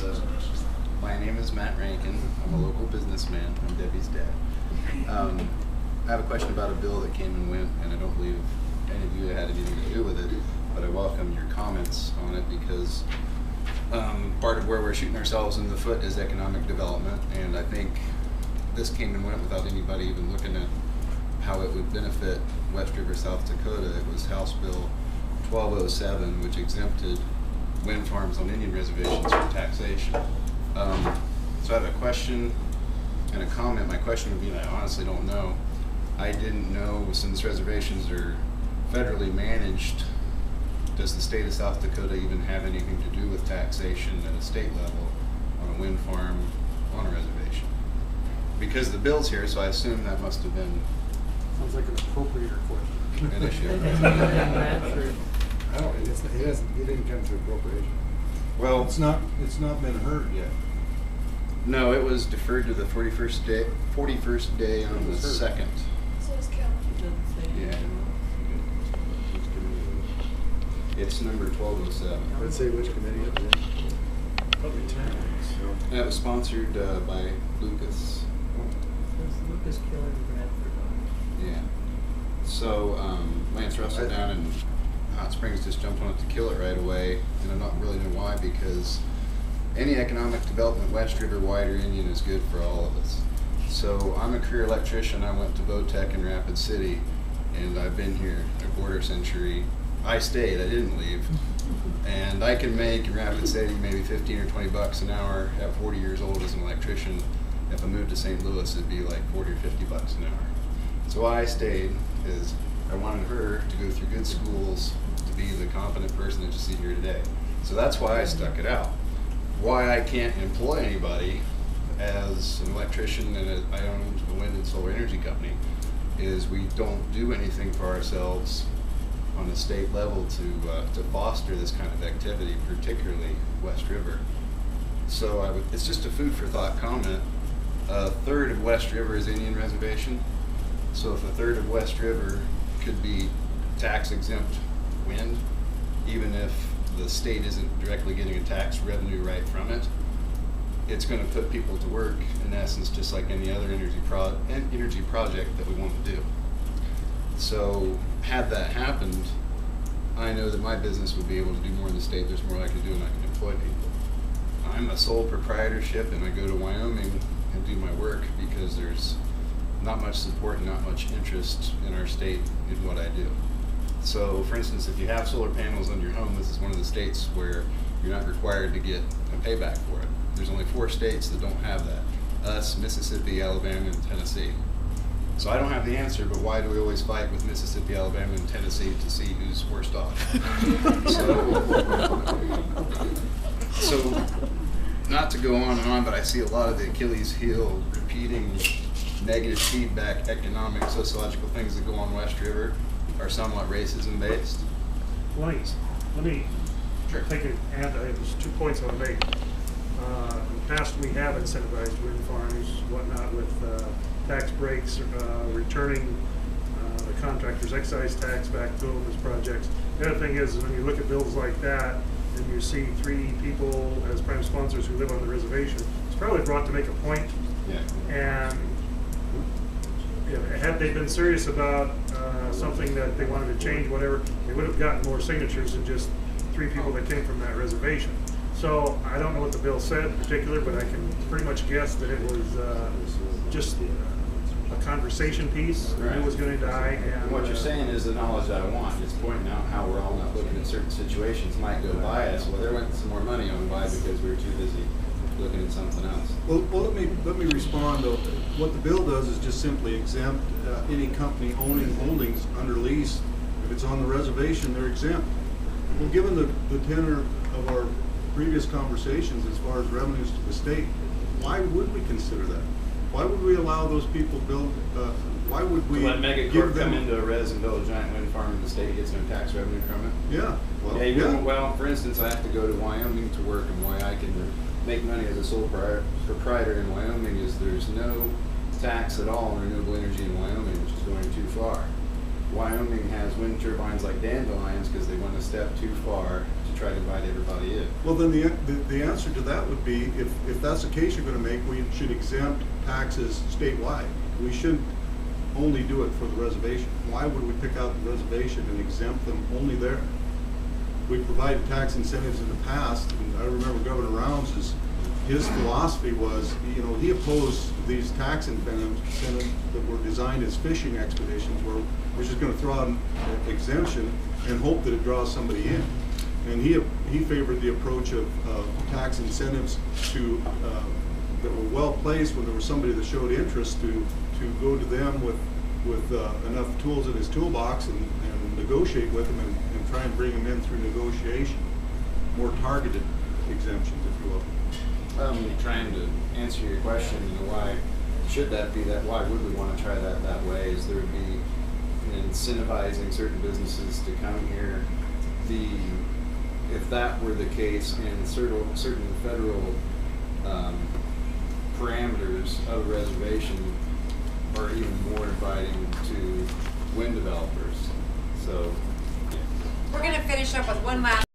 So, my name is Matt Rankin. I'm a local businessman. I'm Debbie's dad. I have a question about a bill that came and went, and I don't believe any of you had anything to do with it, but I welcome your comments on it because part of where we're shooting ourselves in the foot is economic development, and I think this came and went without anybody even looking at how it would benefit West River, South Dakota. It was House Bill 1207, which exempted wind farms on Indian reservations from taxation. So I have a question and a comment. My question would be, I honestly don't know. I didn't know, since reservations are federally managed, does the state of South Dakota even have anything to do with taxation at a state level on a wind farm on a reservation? Because the bill's here, so I assume that must have been Sounds like an appropriator question. an issue. I don't, it didn't come to appropriation. Well, It's not been heard yet. no, it was deferred to the 41st day on the 2nd. So is Kelly. Yeah. It's number 1207. Let's say which committee it was in. Probably And it was sponsored by Lucas. Lucas Killer Bradford. Yeah. So Lance Russell down in Hot Springs just jumped on it to kill it right away, and I don't really know why, because any economic development West River, wide or Indian, is good for all of us. So I'm a career electrician. I went to Votech in Rapid City, and I've been here a quarter century. I stayed, I didn't leave. And I can make in Rapid City maybe 15 or 20 bucks an hour at 40 years old as an electrician. If I moved to St. Louis, it'd be like 40 or 50 bucks an hour. So why I stayed is I wanted her to go through good schools to be the competent person that you see here today. So that's why I stuck it out. Why I can't employ anybody as an electrician and I own a wind and solar energy company is we don't do anything for ourselves on a state level to foster this kind of activity, particularly West River. So it's just a food for thought comment. A third of West River is Indian reservation. So if a third of West River could be tax exempt wind, even if the state isn't directly getting a tax revenue right from it, it's going to put people to work, in essence, just like any other energy project that we want to do. So had that happened, I know that my business would be able to do more in the state. There's more I can do, and I can employ people. I'm a sole proprietorship, and I go to Wyoming and do my work because there's not much support and not much interest in our state in what I do. So, for instance, if you have solar panels on your home, this is one of the states where you're not required to get a payback for it. There's only 4 states that don't have that: us, Mississippi, Alabama, and Tennessee. So I don't have the answer, but why do we always fight with Mississippi, Alabama, and Tennessee to see who's worst off? So not to go on, but I see a lot of the Achilles heel repeating negative feedback, economic, sociological things that go on West River are somewhat racism based. Let me take it, and there's 2 points I want to make. In the past, we have incentivized wind farms, whatnot, with tax breaks, returning the contractor's excise tax back to them as projects. The other thing is, when you look at bills like that, and you see 3 people as prime sponsors who live on the reservation, it's probably brought to make a point. Yeah. And had they been serious about something that they wanted to change, whatever, they would have gotten more signatures than just 3 people that came from that reservation. So I don't know what the bill said in particular, but I can pretty much guess that it was just a conversation piece. Right. It was going to die. And What you're saying is the knowledge that I want. It's pointing out how we're all not looking at certain situations might go by us. Well, there went some more money on by because we were too busy looking at something else. Well, let me respond though. What the bill does is just simply exempt any company owning holdings under lease. If it's on the reservation, they're exempt. Well, given the tenor of our previous conversations as far as revenues to the state, why would we consider that? Why would we allow those people build? Why would we To let give Megacorp them come into a res and build a giant wind farm and the state gets no tax revenue from it? Yeah. Well, Yeah, you wouldn't. Well, for instance, I have to go to Wyoming to work, and why I can make money as a sole proprietor in Wyoming is there's no tax at all on renewable energy in Wyoming, which is going too far. Wyoming has wind turbines like dandelions because they went a step too far to try to invite everybody in. Well, then the answer to that would be, if that's the case you're gonna make, we should exempt taxes statewide. We shouldn't only do it for the reservation. Why would we pick out the reservation and exempt them only there? We provided tax incentives in the past, and I remember Governor Rounds' his philosophy was, you know, he opposed these tax incentives that were designed as fishing expeditions, where we're just gonna throw out an exemption and hope that it draws somebody in. And he favored the approach of tax incentives to that were well placed when there was somebody that showed interest to go to them with enough tools in his toolbox and negotiate with them and try and bring them in through negotiation. More targeted exemptions, if you will. Trying to answer your question, you know, why should that be that? Why would we want to try that way? Is there would be incentivizing certain businesses to come here. If that were the case, and certain federal parameters of a reservation are even more inviting to wind developers. So We're going to finish up with one last